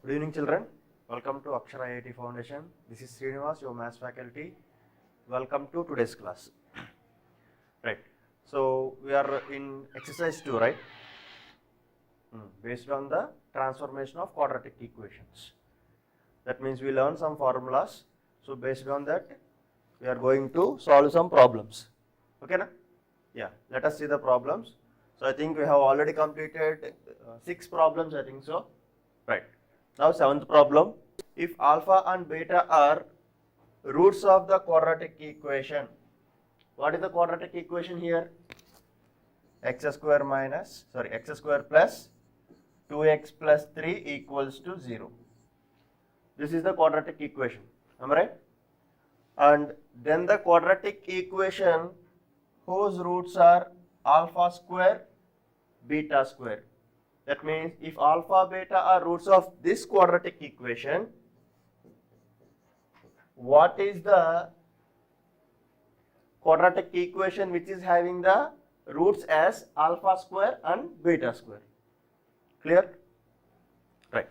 Good evening, children. Welcome to Akshara IIT Foundation. This is Srinivas, your maths faculty. Welcome to today's class. Right. So we are in exercise 2, right? Based on the transformation of quadratic equations. That means we learn some formulas. So based on that, we are going to solve some problems. Okay, na? Yeah. Let us see the problems. So I think we have already completed 6 problems. I think so. Right. Now 7th problem. If alpha and beta are roots of the quadratic equation, what is the quadratic equation here? X square plus 2x plus 3 equals to 0. This is the quadratic equation. Am I right? And then the quadratic equation whose roots are alpha square, beta square. That means if alpha, beta are roots of this quadratic equation, what is the quadratic equation which is having the roots as alpha square and beta square? Clear? Right.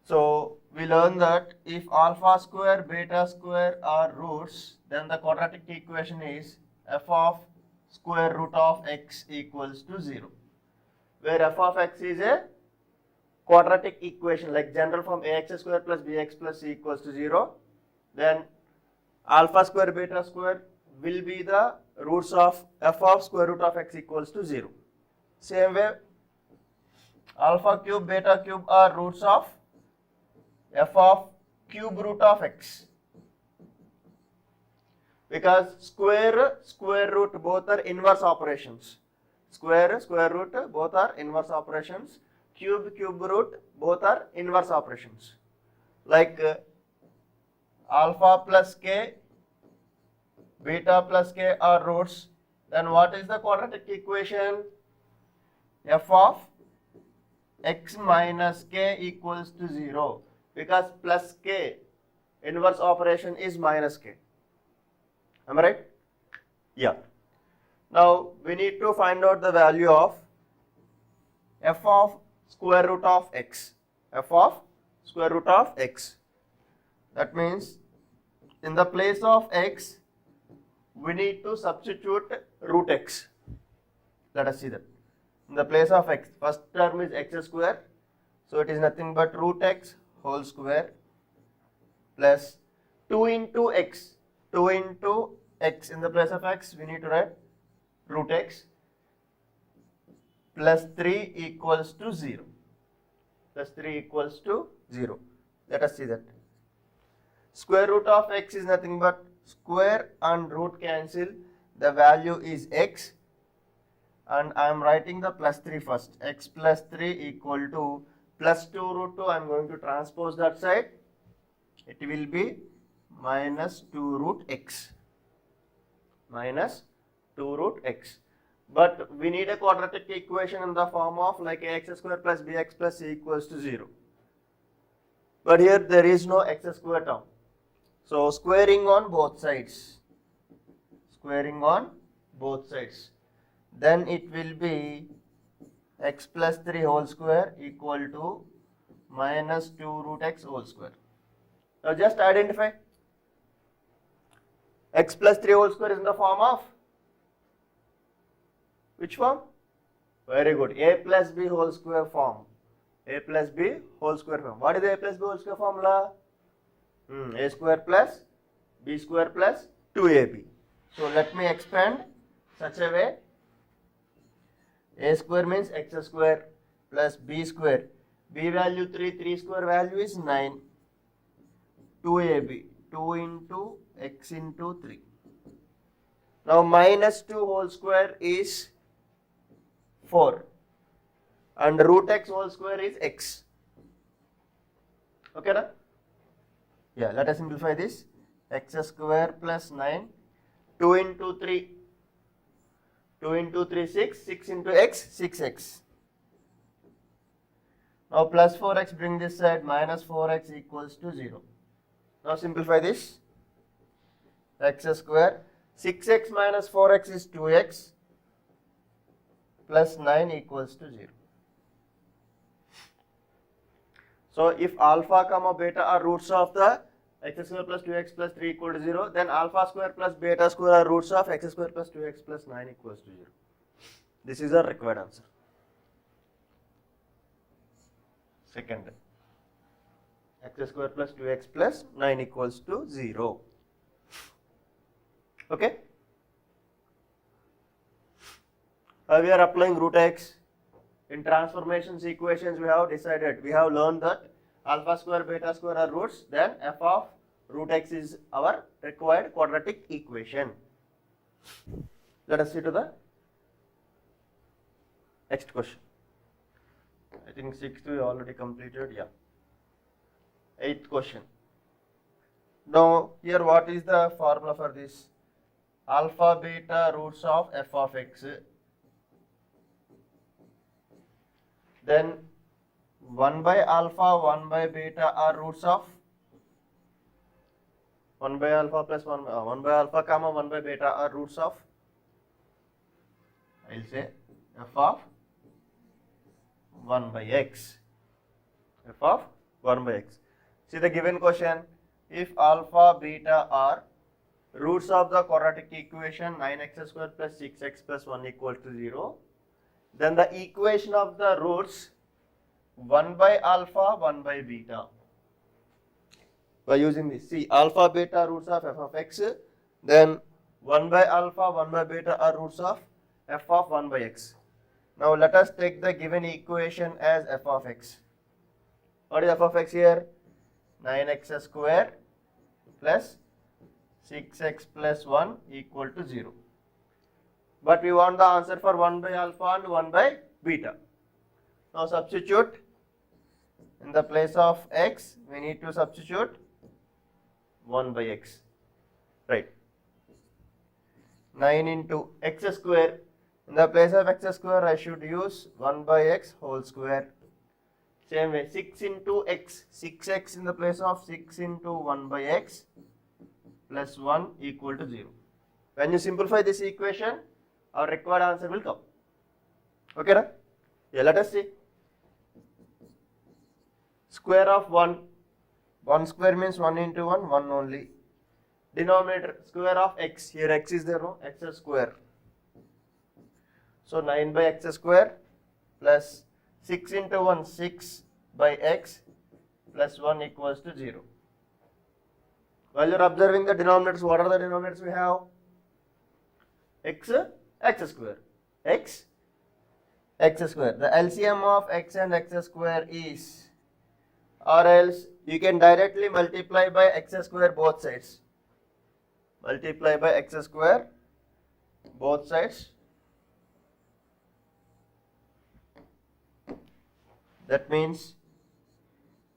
So we learn that if alpha square, beta square are roots, then the quadratic equation is f of square root of x equals to 0. Where f of x is a quadratic equation like general form ax square plus bx plus c equals to 0, then alpha square beta square will be the roots of f of square root of x equals to 0. Same way, alpha cube beta cube are roots of f of cube root of x, because square root both are inverse operations. Square root both are inverse operations. Cube root both are inverse operations. Like alpha plus k, beta plus k are roots. Then what is the quadratic equation? F of x minus k equals to 0. Because plus k inverse operation is minus k. Am I right? Yeah. Now we need to find out the value of f of square root of x. F of square root of x. That means in the place of x, we need to substitute root x. Let us see that. In the place of x, first term is x square. So it is nothing but root x whole square plus 2 into x. 2 into x, in the place of x, we need to write root x plus 3 equals to 0. Plus 3 equals to 0. Let us see that. Square root of x is nothing but square and root cancel. The value is x. And I am writing the plus 3 first. X plus 3 equal to plus 2 root 2. I am going to transpose that side. It will be minus 2 root x. Minus 2 root x. But we need a quadratic equation in the form of like ax square plus bx plus c equals to 0. But here there is no x square term. So squaring on both sides. Squaring on both sides. Then it will be x plus 3 whole square equal to minus 2 root x whole square. Now just identify. X plus 3 whole square is in the form of which form? Very good. A plus b whole square form. A plus b whole square form. What is the a plus b whole square formula? A square plus b square plus 2ab. So let me expand such a way. A square means x square plus b square. B value 3, 3 square value is 9. 2ab. 2 into x into 3. Now minus 2 whole square is 4. And root x whole square is x. Okay, na? Yeah, let us simplify this. X square plus 9. 2 into 3. 2 into 3, 6. 6 into x, 6x. Now plus 4x, bring this side, minus 4x equals to 0. Now simplify this. X square. 6x minus 4x is 2x. Plus 9 equals to 0. So if alpha comma beta are roots of the x square plus 2x plus 3 equal to 0, then alpha square plus beta square are roots of x square plus 2x plus 9 equals to 0. This is our required answer. Second, x square plus 2x plus 9 equals to 0. Okay. We are applying root x. In transformations equations we have learned that alpha square beta square are roots, then f of root x is our required quadratic equation. Let us see to the next question. I think 6th we already completed, yeah. 8th question. Now here what is the formula for this? Alpha beta roots of f of x. Then 1 by alpha, 1 by beta are roots of 1 by alpha plus 1 by alpha comma 1 by beta are roots of, I will say f of 1 by x. F of 1 by x. See the given question. If alpha beta are roots of the quadratic equation 9x square plus 6x plus 1 equal to 0, then the equation of the roots 1 by alpha, 1 by beta. By using this, see alpha beta roots of f of x, then 1 by alpha, 1 by beta are roots of f of 1 by x. Now let us take the given equation as f of x. What is f of x here? 9x square plus 6x plus 1 equal to 0. But we want the answer for 1 by alpha and 1 by beta. Now substitute in the place of x, we need to substitute 1 by x, right? 9 into x square, in the place of x square I should use 1 by x whole square. Same way 6 into x, 6x in the place of 6 into 1 by x plus 1 equal to 0. When you simplify this equation, our required answer will come. Okay, na? Yeah, let us see. Square of 1. 1 square means 1 into 1, 1 only. Denominator, square of x. Here x is there, no? X square. So 9 by x square plus 6 into 1, 6 by x plus 1 equals to 0. While you are observing the denominators, what are the denominators we have? X square. X square. The LCM of x and x square is, or else you can directly multiply by x square both sides. Multiply by x square both sides. That means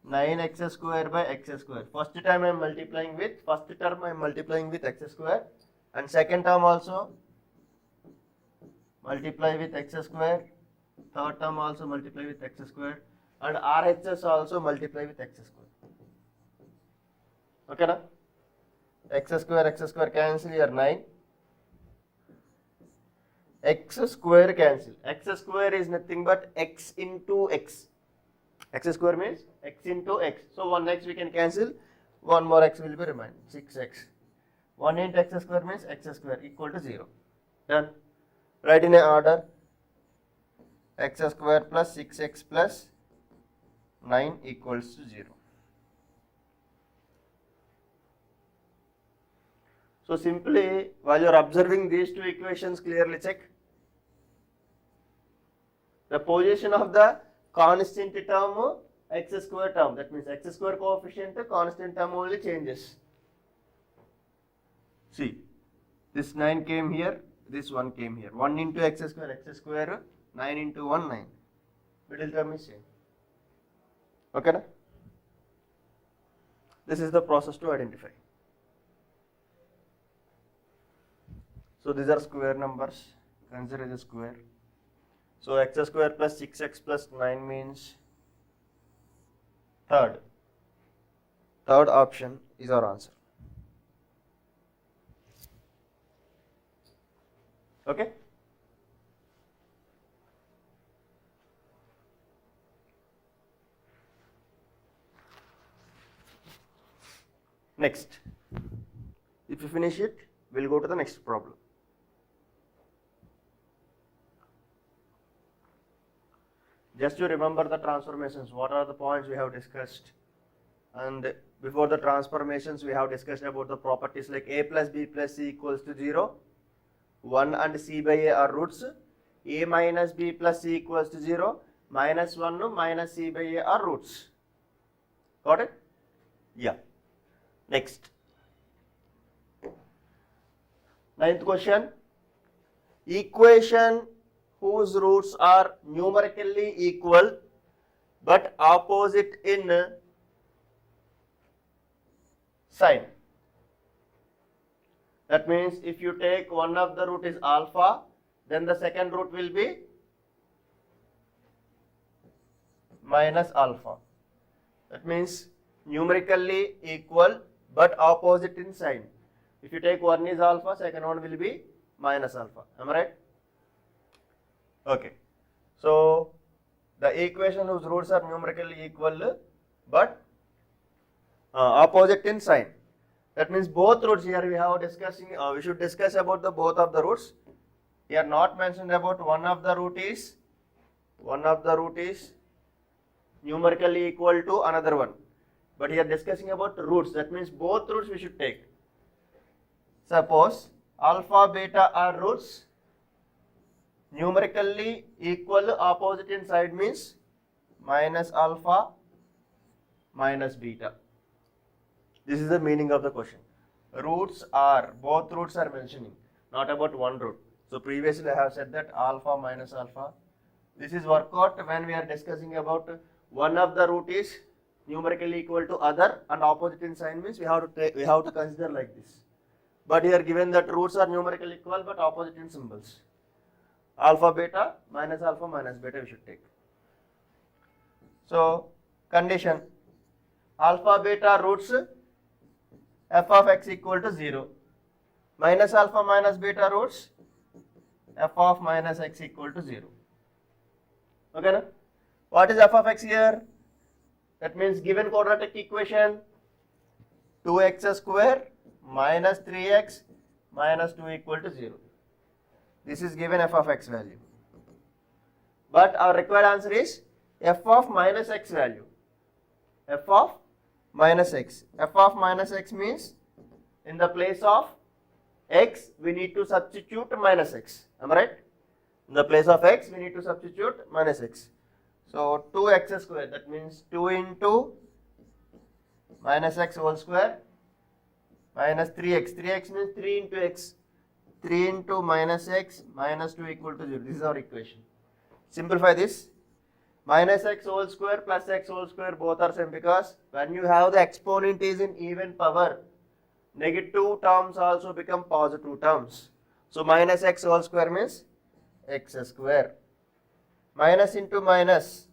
9x square by x square. First term I am multiplying with x square, and second term also multiply with x square, third term also multiply with x square, and RHS also multiply with x square. Okay, na? X square cancel here 9. X square cancel. X square is nothing but x into x. X square means x into x. So 1x we can cancel. One more x will be remain. 6x. 1 into x square means x square equal to 0. Done. Write in a order. X square plus 6x plus 9 equals to 0. So simply, while you are observing these two equations, clearly check the position of the constant term, x square term. That means x square coefficient, constant term only changes. See, this 9 came here, this 1 came here. 1 into x square, 9 into 1, 9. Middle term is same. Okay, na? This is the process to identify. So these are square numbers. Consider the square. So x square plus 6x plus 9 means third. Third option is our answer. Okay. Next, if you finish it, we'll go to the next problem. Just to remember the transformations, what are the points we have discussed? And before the transformations, we have discussed about the properties like a plus b plus c equals to 0, 1 and c by a are roots, a minus b plus c equals to 0, minus 1 minus c by a are roots. Got it? Yeah. Next. Ninth question. Equation whose roots are numerically equal but opposite in sign. That means if you take one of the root is alpha, then the second root will be minus alpha. That means numerically equal but opposite in sign. If you take one is alpha, second one will be minus alpha. Am I right? Okay. So the equation whose roots are numerically equal but opposite in sign. That means both roots here we have discussing. We should discuss about the both of the roots. Here not mentioned about one of the root is numerically equal to another one. But here discussing about roots. That means both roots we should take. Suppose alpha beta are roots numerically equal opposite in side means minus alpha minus beta. This is the meaning of the question. Roots are, both roots are mentioning, not about one root. So previously I have said that alpha minus alpha. This is work out when we are discussing about one of the root is numerically equal to other and opposite in sign means we have to consider like this. But here given that roots are numerically equal but opposite in symbols. Alpha beta minus beta we should take. So condition, alpha beta roots f of x equal to 0, minus alpha minus beta roots f of minus x equal to 0. Okay, na? What is f of x here? That means given quadratic equation 2x square minus 3x minus 2 equal to 0. This is given f of x value. But our required answer is f of minus x value. F of minus x. F of minus x means in the place of x we need to substitute minus x. Am I right? In the place of x we need to substitute minus x. So 2x square, that means 2 into minus x whole square minus 3x. 3x means 3 into x. 3 into minus x minus 2 equal to 0. This is our equation. Simplify this. Minus x whole square plus x whole square both are same because when you have the exponent is in even power, negative terms also become positive terms. So minus x whole square means x square. Minus into minus,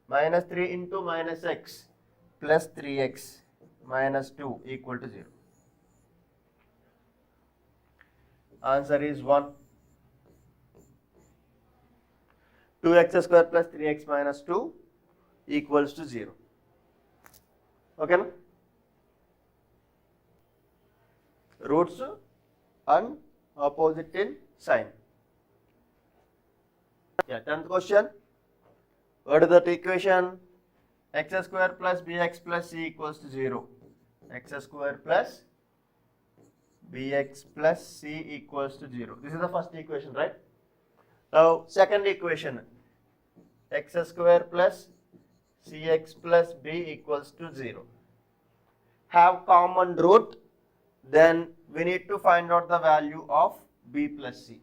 minus 3 into minus x plus 3x minus 2 equal to 0. Answer is 1. 2x square plus 3x minus 2 equals to 0. Okay, na? Roots and opposite in sign. Yeah, 10th question. What is that equation? X square plus bx plus c equals to 0. X square plus bx plus c equals to 0. This is the first equation, right? Now, second equation, x square plus cx plus b equals to 0. Have common root, then we need to find out the value of b plus c.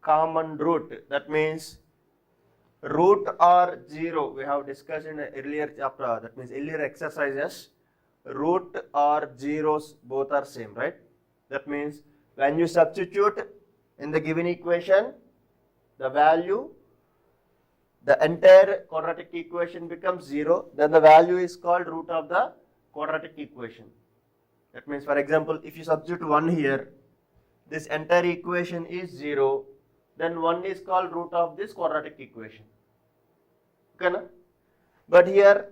Common root, that means root or 0, we have discussed in earlier chapter, that means earlier exercises, root or zeros both are same, right? That means when you substitute in the given equation, the value, the entire quadratic equation becomes 0, then the value is called root of the quadratic equation. That means, for example, if you substitute 1 here, this entire equation is 0, then 1 is called root of this quadratic equation. Okay, na? But here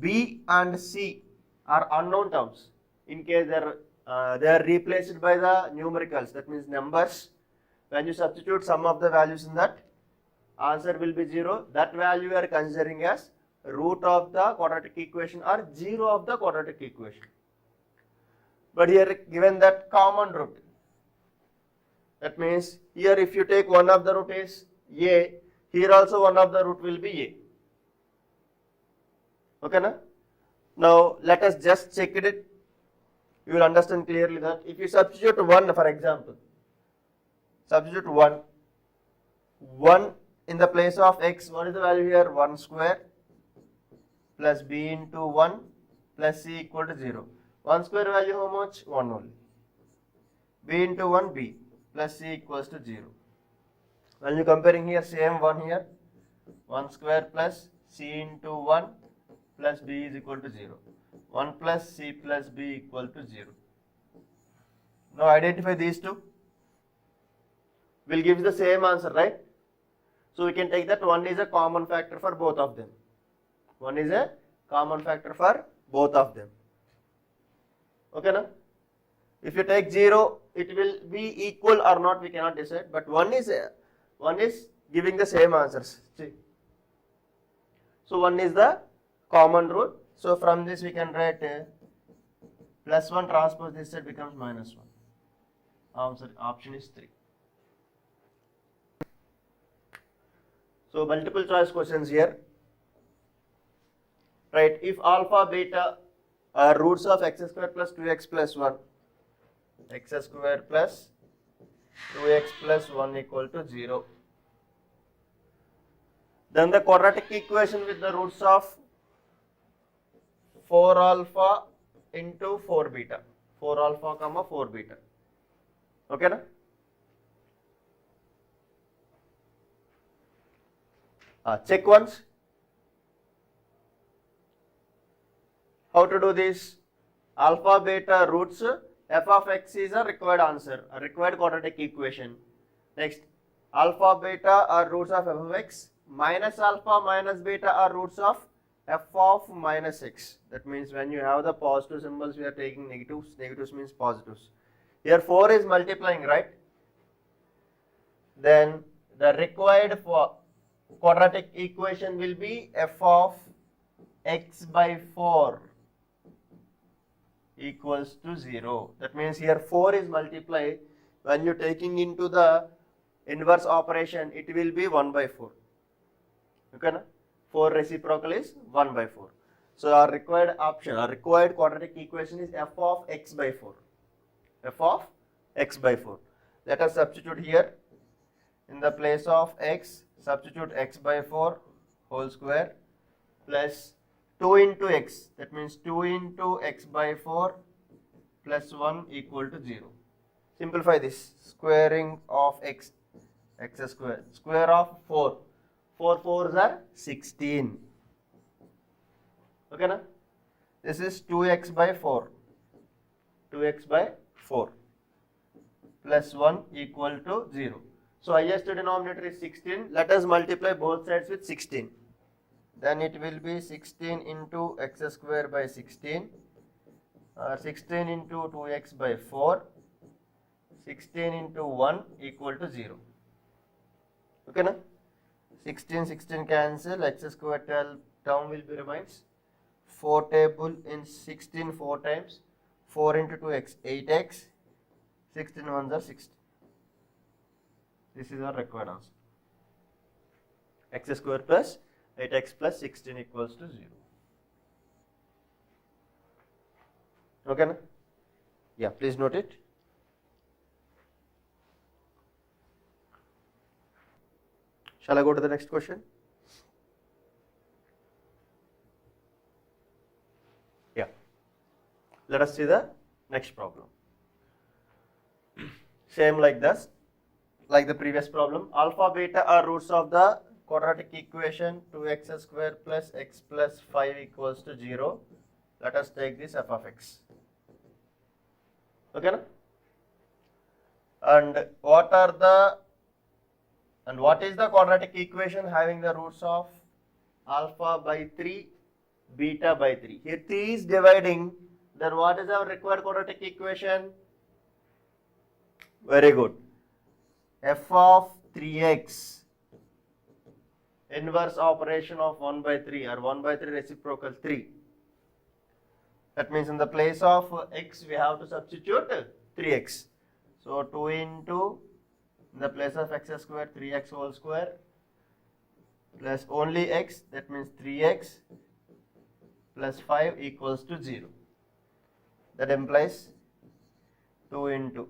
b and c are unknown terms. In case they are replaced by the numericals, that means numbers. When you substitute some of the values in that, answer will be 0. That value we are considering as root of the quadratic equation or 0 of the quadratic equation. But here given that common root, that means here if you take one of the root is a, here also one of the root will be a. Okay, na? Now let us just check it. You will understand clearly that if you substitute 1, for example, substitute 1 in the place of x, what is the value here? 1 square plus b into 1 plus c equal to 0. 1 square value how much? 1 only. B into 1 b plus c equals to 0. When you comparing here, same 1 here, 1 square plus c into 1 plus b is equal to 0. 1 plus c plus b equal to 0. Now identify these two. Will give the same answer, right? So we can take that 1 is a common factor for both of them. 1 is a common factor for both of them. Okay, na? If you take 0, it will be equal or not, we cannot decide. But 1 is giving the same answers. See. So 1 is the common root. So from this we can write plus 1 transpose this side becomes minus 1. Answer option is 3. So multiple choice questions here. Right, if alpha, beta are roots of x square plus 2x plus 1, x square plus 2x plus 1 equal to 0. Then the quadratic equation with the roots of 4 alpha into 4 beta. 4 alpha comma 4 beta. Okay, na? Check once. How to do this? Alpha, beta, roots, f of x is a required answer, a required quadratic equation. Next, alpha, beta are roots of f of x, minus alpha, minus beta are roots of f of minus x. That means when you have the positive symbols, we are taking negatives. Negatives means positives. Here 4 is multiplying, right? Then the required for quadratic equation will be f of x by 4 equals to 0. That means here 4 is multiplied. When you taking into the inverse operation, it will be 1 by 4. Okay, na? 4 reciprocal is 1 by 4. So our required option, our required quadratic equation is f of x by 4. F of x by 4. Let us substitute here. In the place of x, substitute x by 4 whole square plus 2 into x. That means 2 into x by 4 plus 1 equal to 0. Simplify this. Squaring of x, x square. Square of 4. 4 4s are 16. Okay, na? This is 2x by 4. 2x by 4 plus 1 equal to 0. So highest denominator is 16. Let us multiply both sides with 16. Then it will be 16 into x square by 16. 16 into 2x by 4. 16 into 1 equal to 0. Okay, na? 16 cancel. X square term will be remains. 4 table in 16 4 times. 4 into 2x 8x. 16 ones are 16. This is our required answer. X square plus 8x plus 16 equals to 0. Okay, na? Yeah, please note it. Shall I go to the next question? Yeah. Let us see the next problem. Same like this. Like the previous problem, alpha, beta are roots of the quadratic equation 2x square plus x plus 5 equals to 0. Let us take this f of x. Okay, na? And what is the quadratic equation having the roots of alpha by 3, beta by 3? Here 3 is dividing Then what is our required quadratic equation? Very good. F of 3x inverse operation of 1 by 3 or 1 by 3 reciprocal 3. That means in the place of x we have to substitute 3x. So 2 into, in the place of x square, 3x whole square plus only x, that means 3x plus 5 equals to 0. That implies 2 into.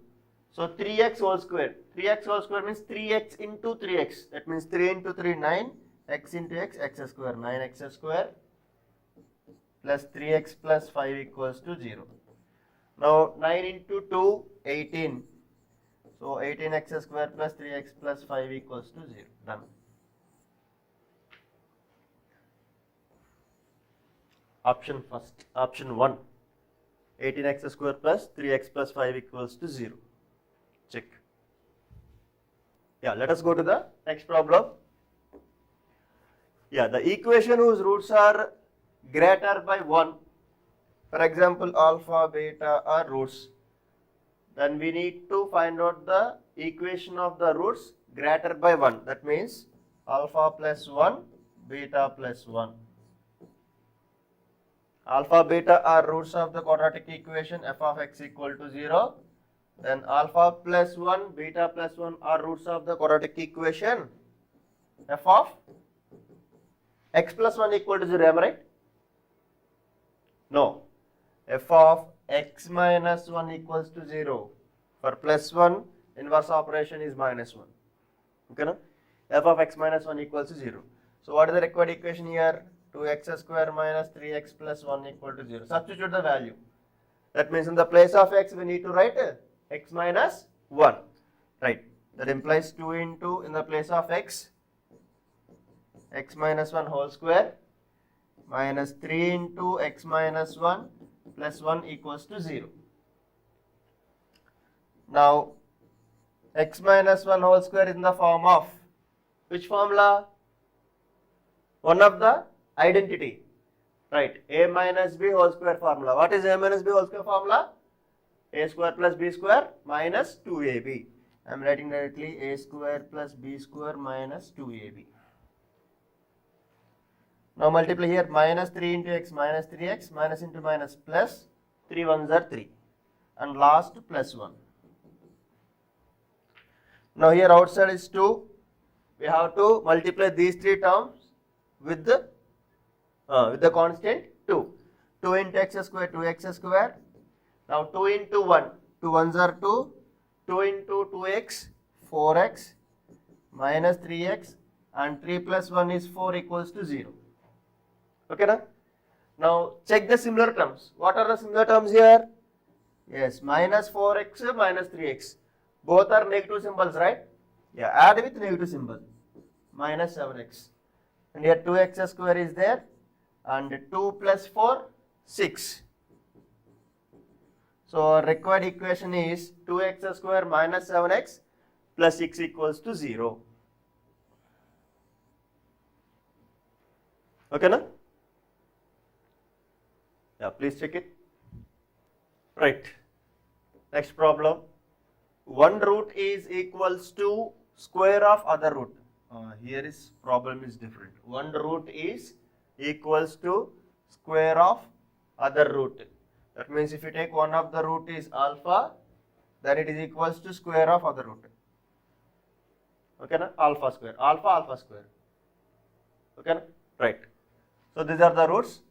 So 3x whole square. 3x whole square means 3x into 3x. That means 3 into 3, 9. X into x, x square, 9x square plus 3x plus 5 equals to 0. Now 9 into 2, 18. So 18x square plus 3x plus 5 equals to 0. Done. Option first. Option 1. 18x square plus 3x plus 5 equals to 0. Check. Yeah, let us go to the next problem. Yeah, the equation whose roots are greater by 1, for example, alpha, beta are roots. Then we need to find out the equation of the roots greater by 1. That means alpha plus 1, beta plus 1. Alpha, beta are roots of the quadratic equation f of x equal to 0. Then alpha plus 1, beta plus 1 are roots of the quadratic equation f of x plus 1 equal to 0. Am I right? No. F of x minus 1 equals to 0. For plus 1, inverse operation is minus 1. Okay, no? F of x minus 1 equals to 0. So what is the required equation here? 2x square minus 3x plus 1 equal to 0. Substitute the value. That means in the place of x we need to write x minus 1. Right. That implies 2 into, in the place of x minus 1 whole square minus 3 into x minus 1 plus 1 equals to 0. Now x minus 1 whole square is in the form of which formula? One of the identity. Right. A minus b whole square formula. What is a minus b whole square formula? A square plus b square minus 2ab. I am writing directly a square plus b square minus 2ab. Now multiply here, minus 3 into x minus 3x, minus into minus plus, 3 ones are 3, and last plus 1. Now here outside is 2, we have to multiply these 3 terms with the constant 2. 2 into x square, 2x square. Now 2 into 1, 2 ones are 2, 2 into 2x, 4x, minus 3x, and 3 plus 1 is 4 equals to 0. Okay, na? Now check the similar terms. What are the similar terms here? Yes, minus 4x, minus 3x. Both are negative symbols, right? Yeah, add with negative symbol. Minus 7x. And here 2x square is there. And 2 plus 4, 6. So required equation is 2x square minus 7x plus 6 equals to 0. Okay, na? Yeah, please check it. Right. Next problem. One root is equals to square of other root. Here is problem is different. One root is equals to square of other root. That means if you take one of the root is alpha, then it is equals to square of other root. Okay, na? Alpha square. Alpha square. Okay, na? Right. So these are the roots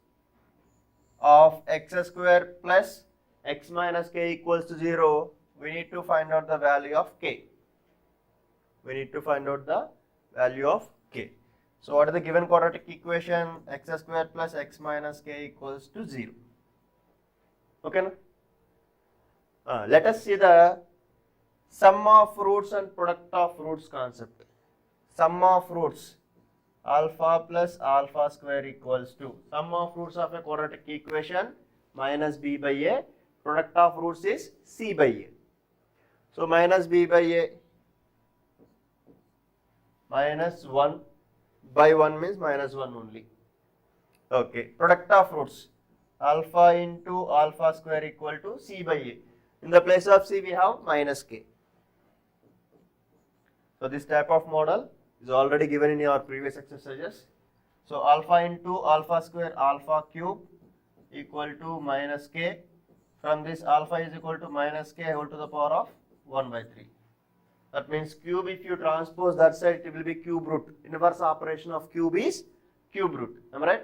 of x square plus x minus k equals to 0. We need to find out the value of k. We need to find out the value of k. So what is the given quadratic equation? X square plus x minus k equals to 0. Okay, na? Let us see the sum of roots and product of roots concept. Sum of roots, alpha plus alpha square equals to sum of roots of a quadratic equation minus b by a. Product of roots is c by a. So minus b by a minus 1 by 1 means minus 1 only. Okay. Product of roots. alpha into alpha square equal to c by a. In the place of c we have minus k. So this type of model is already given in your previous exercises. So alpha into alpha square alpha cube equal to minus k. From this alpha is equal to minus k whole to the power of 1 by 3. That means cube, if you transpose that side, it will be cube root. Inverse operation of cube is cube root. Am I right?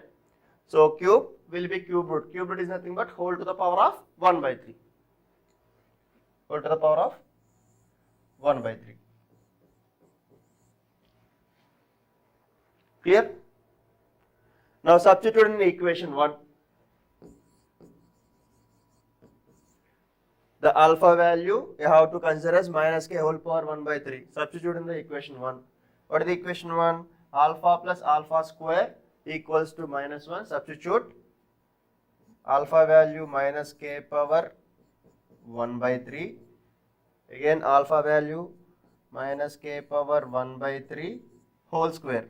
So cube will be cube root. Cube root is nothing but whole to the power of 1 by 3. Whole to the power of 1 by 3. Clear? Now substitute in equation 1. The alpha value you have to consider as minus k whole power 1 by 3. Substitute in the equation 1. What is the equation 1? Alpha plus alpha square equals to minus 1. Substitute alpha value minus k power 1 by 3. Again alpha value minus k power 1 by 3 whole square.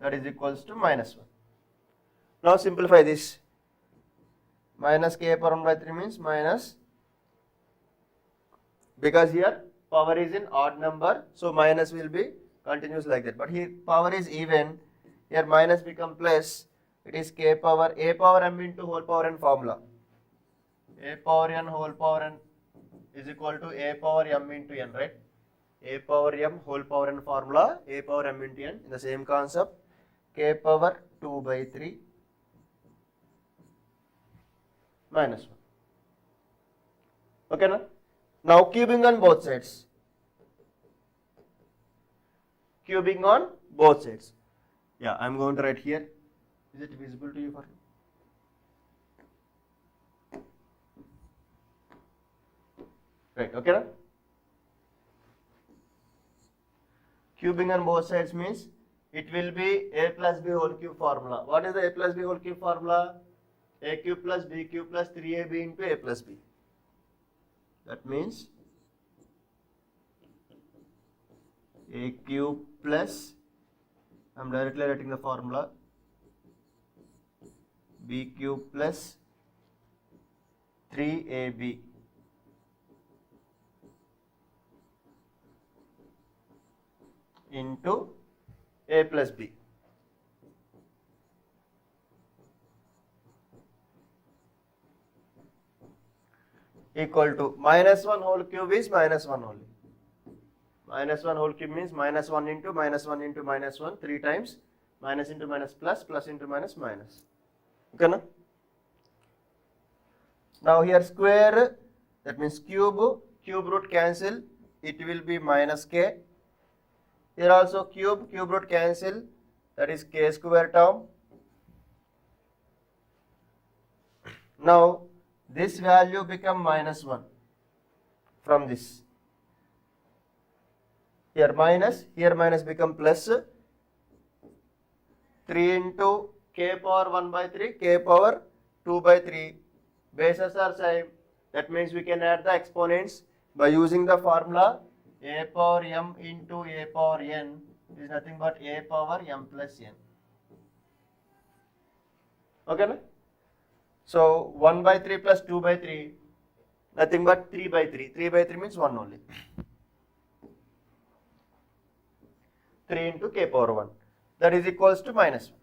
That is equals to minus 1. Now simplify this. Minus k power 1 by 3 means minus, because here power is in odd number, so minus will be continuous like that. But here power is even, here minus become plus, it is k power a power m into whole power n formula. A power n whole power n is equal to a power m into n, right? A power m whole power n formula, a power m into n, in the same concept, k power 2 by 3 minus 1. Okay, na? Now cubing on both sides. Cubing on both sides. Yeah, I am going to write here. Is it visible to you for me? Right, okay, na? Cubing on both sides means it will be a plus b whole cube formula. What is the a plus b whole cube formula? A cube plus b cube plus 3ab into a plus b. That means a cube plus, I am directly writing the formula, b cube plus 3ab into a plus b. Equal to minus 1 whole cube is minus 1 only. Minus 1 whole cube means minus 1 into minus 1 into minus 1 3 times, minus into minus plus, plus into minus minus. Okay, na? Now here square, that means cube root cancel, it will be minus k. Here also cube root cancel, that is k square term. Now this value become minus 1 from this. Here minus become plus 3 into k power 1 by 3, k power 2 by 3. Bases are same. That means we can add the exponents by using the formula a power m into a power n is nothing but a power m plus n. Okay, na? So 1 by 3 plus 2 by 3, nothing but 3 by 3. 3 by 3 means 1 only. 3 into k power 1. That is equals to minus 1.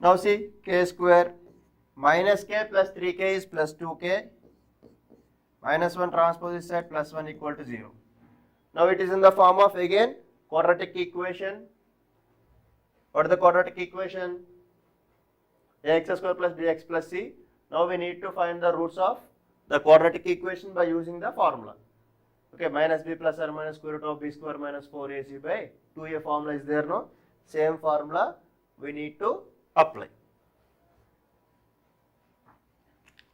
Now see, k square minus k plus 3k is plus 2k. Minus 1 transpose is set, plus 1 equal to 0. Now it is in the form of again quadratic equation. What is the quadratic equation? Ax square plus bx plus c. Now we need to find the roots of the quadratic equation by using the formula. Okay, minus b plus or minus square root of b square minus 4ac by 2a formula is there, no? Same formula we need to apply.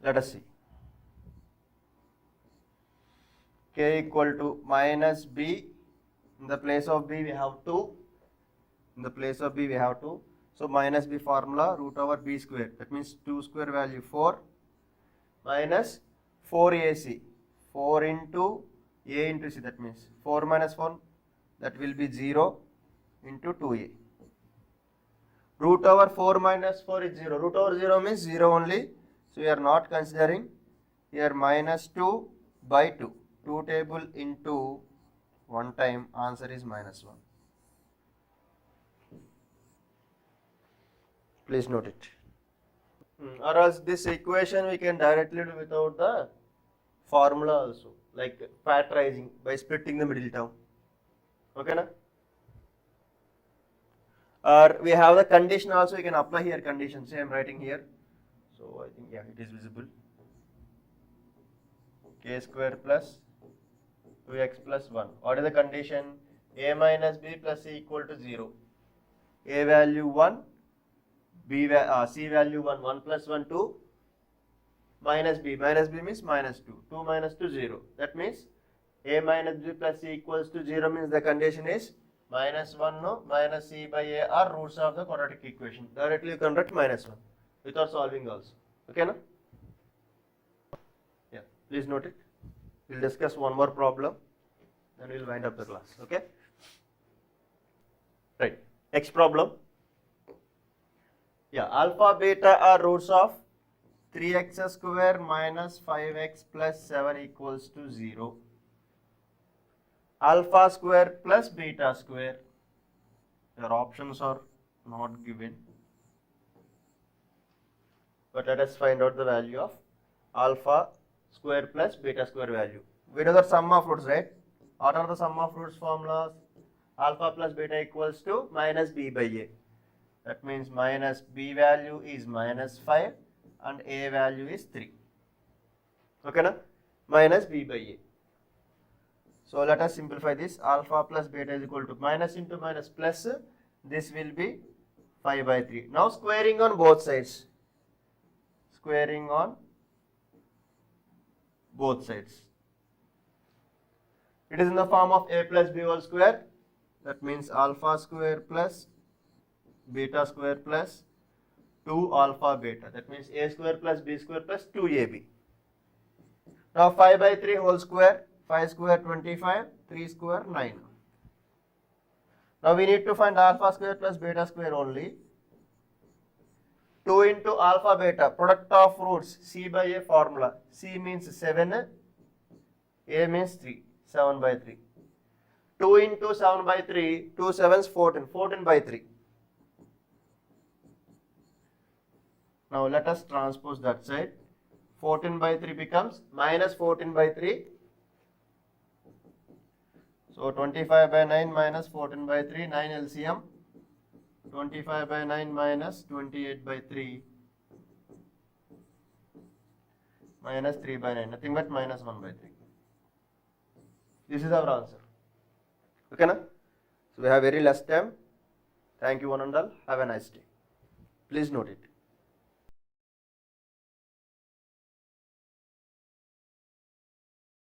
Let us see. K equal to minus b. In the place of b we have 2. In the place of b we have 2. So minus b formula root over b square. That means 2 square value 4 minus 4ac. 4 into a into c. That means 4 minus 1, that will be 0 into 2a. Root over 4 minus 4 is 0. Root over 0 means 0 only. So we are not considering. Here minus 2 by 2. 2 table into 1 time, answer is minus 1. Please note it. Or else this equation we can directly do without the formula also, like factorizing by splitting the middle term. Okay na? Or we have the condition also, you can apply here condition. Say I am writing here. So I think, yeah, it is visible. K square plus 2x plus 1. What is the condition? A minus b plus c equal to 0. A value 1, C value 1, 1 plus 1, 2, minus b means minus 2, 2 minus 2, 0. That means a minus b plus c equals to 0 means the condition is minus 1 no, minus c by a are roots of the quadratic equation. Directly you can write minus 1 without solving also. Okay na? Yeah, please note it. We'll discuss one more problem, then we'll wind up the class. Okay? Right. Next problem. Yeah, alpha, beta are roots of 3x square minus 5x plus 7 equals to 0. Alpha square plus beta square. Their options are not given. But let us find out the value of alpha square plus beta square value. We know the sum of roots, right? What are the sum of roots formulas? Alpha plus beta equals to minus b by a. That means minus b value is minus 5 and a value is 3. Okay na? Minus b by a. So let us simplify this. Alpha plus beta is equal to minus into minus plus. This will be 5 by 3. Now squaring on both sides. Squaring on both sides. It is in the form of a plus b whole square. That means alpha square plus beta square plus 2 alpha beta. That means a square plus b square plus 2ab. Now 5 by 3 whole square. 5 square 25, 3 square 9. Now we need to find alpha square plus beta square only. 2 into alpha beta, product of roots, c by a formula. C means 7, a means 3, 7 by 3. 2 into 7 by 3, 2 sevens 14, 14 by 3. Now let us transpose that side. 14 by 3 becomes minus 14 by 3. So 25 by 9 minus 14 by 3, 9 LCM. 25 by 9 minus 28 by 3 minus 3 by 9, nothing but minus 1 by 3. This is our answer. Okay na? So we have very less time. Thank you one and all. Have a nice day. Please note it.